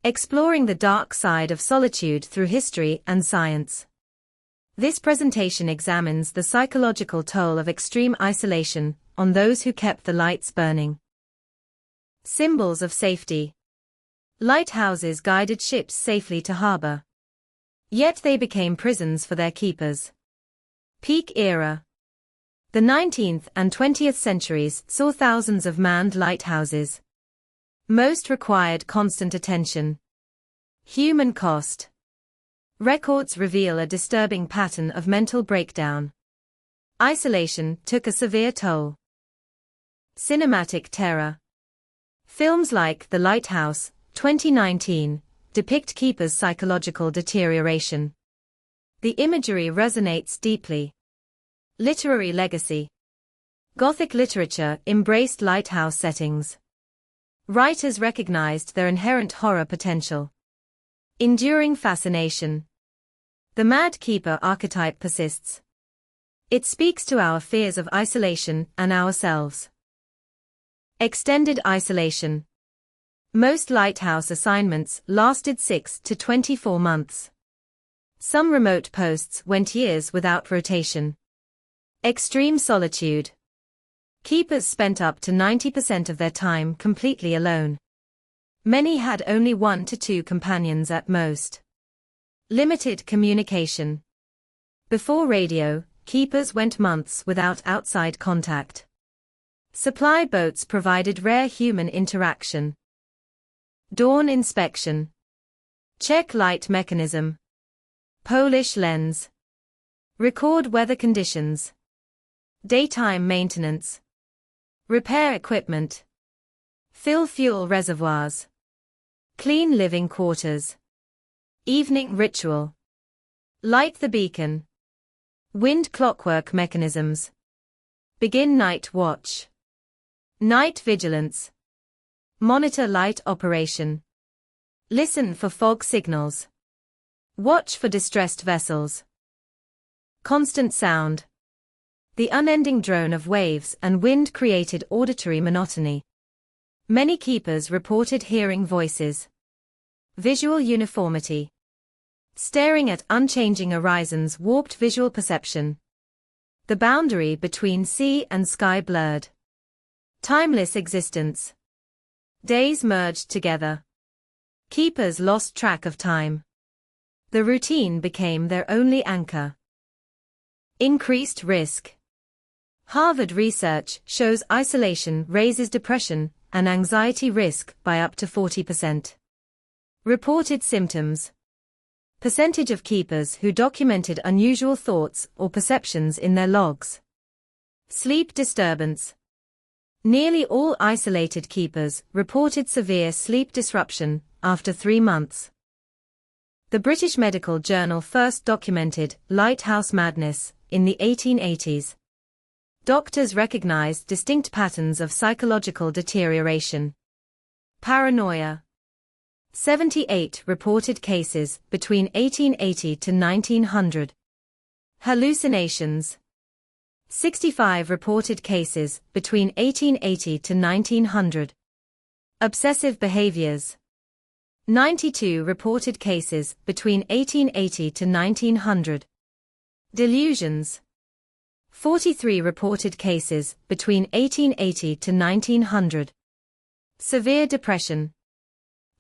Exploring the dark side of solitude through history and science. This presentation examines the psychological toll of extreme isolation on those who kept the lights burning. Symbols of safety. Lighthouses guided ships safely to harbor. Yet they became prisons for their keepers. Peak era. The 19th and 20th centuries saw thousands of manned lighthouses. Most required constant attention. Human cost. Records reveal a disturbing pattern of mental breakdown. Isolation took a severe toll. Cinematic terror. Films like The Lighthouse, 2019, depict keepers' psychological deterioration. The imagery resonates deeply. Literary legacy. Gothic literature embraced lighthouse settings. Writers recognized their inherent horror potential. Enduring fascination. The Mad Keeper archetype persists. It speaks to our fears of isolation and ourselves. Extended isolation. Most lighthouse assignments lasted 6 to 24 months. Some remote posts went years without rotation. Extreme solitude. Keepers spent up to 90% of their time completely alone. Many had only 1 to 2 companions at most. Limited communication. Before radio, keepers went months without outside contact. Supply boats provided rare human interaction. Dawn inspection. Check light mechanism. Polish lens. Record weather conditions. Daytime maintenance. Repair equipment. Fill fuel reservoirs. Clean living quarters. Evening ritual. Light the beacon. Wind clockwork mechanisms. Begin night watch. Night vigilance. Monitor light operation. Listen for fog signals. Watch for distressed vessels. Constant sound. The unending drone of waves and wind created auditory monotony. Many keepers reported hearing voices. Visual uniformity. Staring at unchanging horizons warped visual perception. The boundary between sea and sky blurred. Timeless existence. Days merged together. Keepers lost track of time. The routine became their only anchor. Increased risk. Harvard research shows isolation raises depression and anxiety risk by up to 40%. Reported symptoms. Percentage of keepers who documented unusual thoughts or perceptions in their logs. Sleep disturbance. Nearly all isolated keepers reported severe sleep disruption after 3 months. The British Medical Journal first documented lighthouse madness in the 1880s. Doctors recognized distinct patterns of psychological deterioration. Paranoia. 78 reported cases between 1880 to 1900. Hallucinations. 65 reported cases between 1880 to 1900. Obsessive behaviors. 92 reported cases between 1880 to 1900. Delusions. 43 reported cases between 1880 to 1900. Severe depression.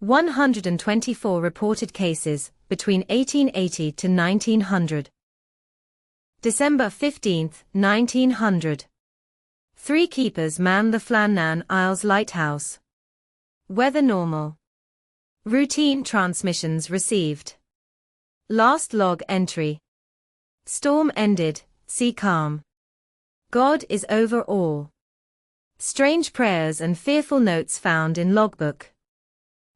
124 reported cases between 1880 to 1900. December 15, 1900. 3 keepers man the Flannan Isles Lighthouse. Weather normal. Routine transmissions received. Last log entry. Storm ended, sea calm. God is over all. Strange prayers and fearful notes found in logbook.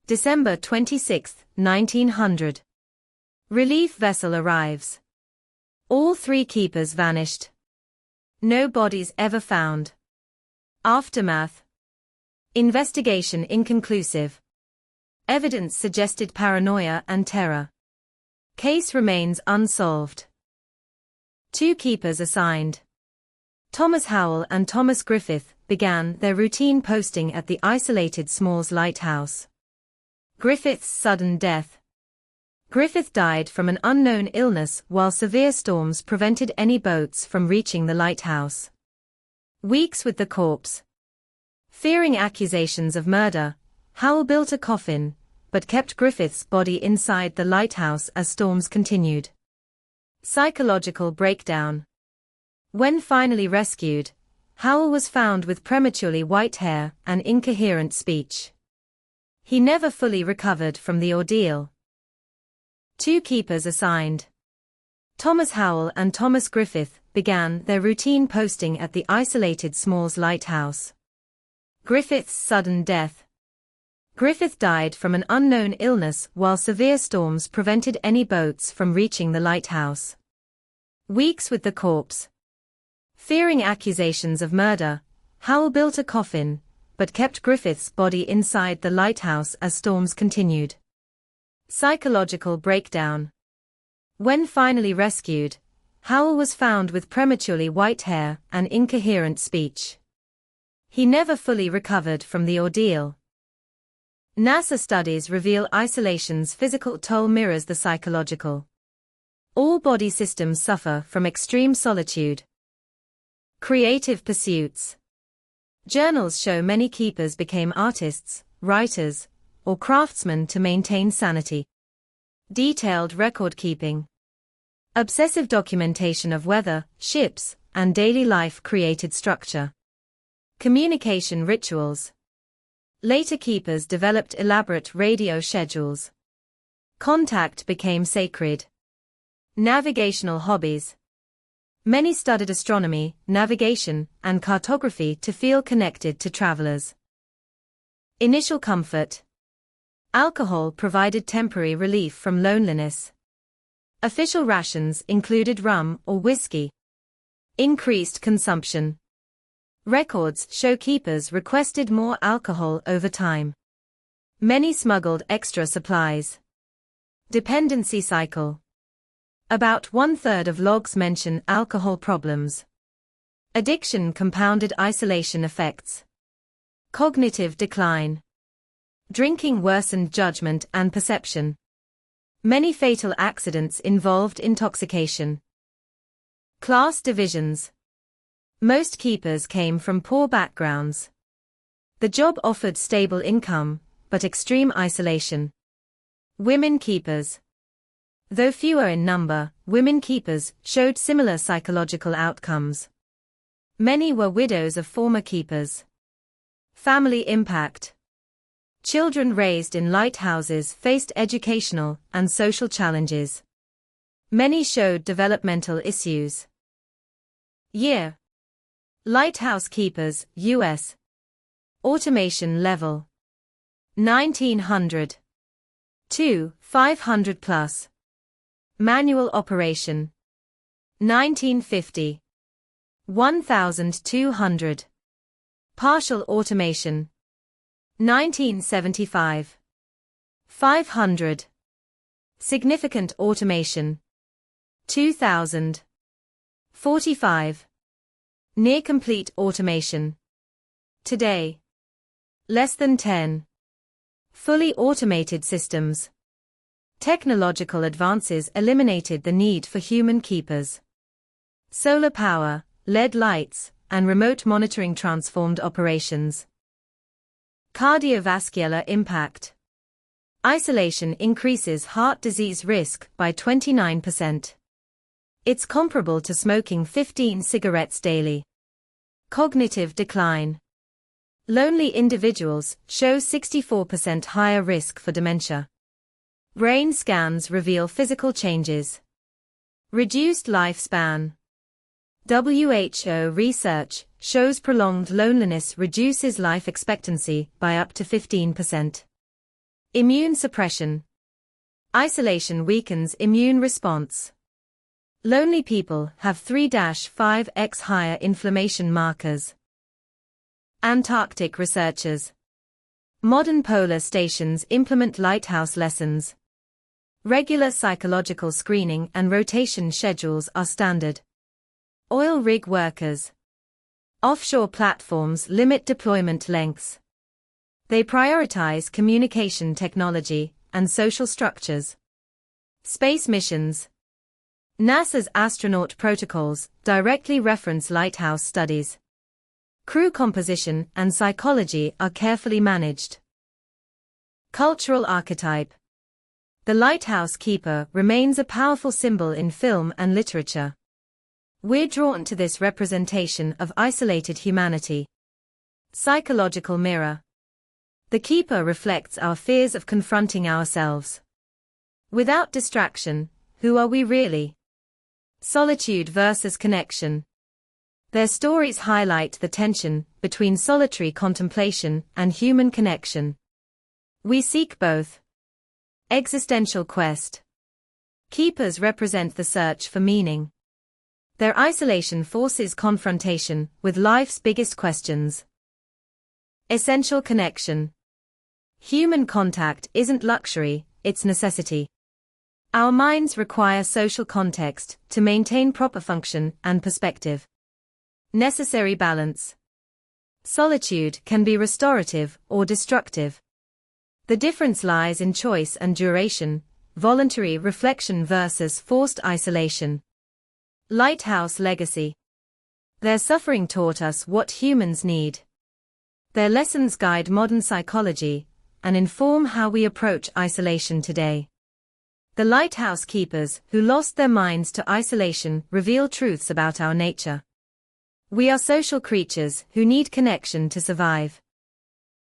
December 26, 1900. Relief vessel arrives. All 3 keepers vanished. No bodies ever found. Aftermath. Investigation inconclusive. Evidence suggested paranoia and terror. Case remains unsolved. 2 keepers assigned. Thomas Howell and Thomas Griffith began their routine posting at the isolated Smalls Lighthouse. Griffith's sudden death. Griffith died from an unknown illness while severe storms prevented any boats from reaching the lighthouse. Weeks with the corpse. Fearing accusations of murder, Howell built a coffin, but kept Griffith's body inside the lighthouse as storms continued. Psychological breakdown. When finally rescued, Howell was found with prematurely white hair and incoherent speech. He never fully recovered from the ordeal. 2 keepers assigned. Thomas Howell and Thomas Griffith began their routine posting at the isolated Smalls Lighthouse. Griffith's sudden death. Griffith died from an unknown illness while severe storms prevented any boats from reaching the lighthouse. Weeks with the corpse. Fearing accusations of murder, Howell built a coffin, but kept Griffith's body inside the lighthouse as storms continued. Psychological breakdown. When finally rescued, Howell was found with prematurely white hair and incoherent speech. He never fully recovered from the ordeal. NASA studies reveal isolation's physical toll mirrors the psychological. All body systems suffer from extreme solitude. Creative pursuits. Journals show many keepers became artists, writers, or craftsmen to maintain sanity. Detailed record keeping. Obsessive documentation of weather, ships, and daily life created structure. Communication rituals. Later keepers developed elaborate radio schedules. Contact became sacred. Navigational hobbies. Many studied astronomy, navigation, and cartography to feel connected to travelers. Initial comfort. Alcohol provided temporary relief from loneliness. Official rations included rum or whiskey. Increased consumption. Records show keepers requested more alcohol over time. Many smuggled extra supplies. Dependency cycle. About 1/3 of logs mention alcohol problems. Addiction compounded isolation effects. Cognitive decline. Drinking worsened judgment and perception. Many fatal accidents involved intoxication. Class divisions. Most keepers came from poor backgrounds. The job offered stable income, but extreme isolation. Women keepers. Though fewer in number, women keepers showed similar psychological outcomes. Many were widows of former keepers. Family impact. Children raised in lighthouses faced educational and social challenges. Many showed developmental issues. Year. Lighthouse keepers, U.S. Automation level. 1900. 500 plus. Manual operation. 1950. 1200. Partial automation. 1975. 500. Significant automation. 2000. 45. Near-complete automation. Today. Less than 10. Fully automated systems. Technological advances eliminated the need for human keepers. Solar power, LED lights, and remote monitoring transformed operations. Cardiovascular impact. Isolation increases heart disease risk by 29%. It's comparable to smoking 15 cigarettes daily. Cognitive decline. Lonely individuals show 64% higher risk for dementia. Brain scans reveal physical changes. Reduced lifespan. WHO research shows prolonged loneliness reduces life expectancy by up to 15%. Immune suppression. Isolation weakens immune response. Lonely people have 3-5x higher inflammation markers. Antarctic researchers. Modern polar stations implement lighthouse lessons. Regular psychological screening and rotation schedules are standard. Oil rig workers. Offshore platforms limit deployment lengths. They prioritize communication technology and social structures. Space missions. NASA's astronaut protocols directly reference Lighthouse studies. Crew composition and psychology are carefully managed. Cultural archetype. The lighthouse keeper remains a powerful symbol in film and literature. We're drawn to this representation of isolated humanity. Psychological mirror. The keeper reflects our fears of confronting ourselves. Without distraction, who are we really? Solitude versus connection. Their stories highlight the tension between solitary contemplation and human connection. We seek both. Existential quest. Keepers represent the search for meaning. Their isolation forces confrontation with life's biggest questions. Essential connection. Human contact isn't luxury, it's necessity. Our minds require social context to maintain proper function and perspective. Necessary balance. Solitude can be restorative or destructive. The difference lies in choice and duration, voluntary reflection versus forced isolation. Lighthouse legacy. Their suffering taught us what humans need. Their lessons guide modern psychology and inform how we approach isolation today. The lighthouse keepers who lost their minds to isolation reveal truths about our nature. We are social creatures who need connection to survive.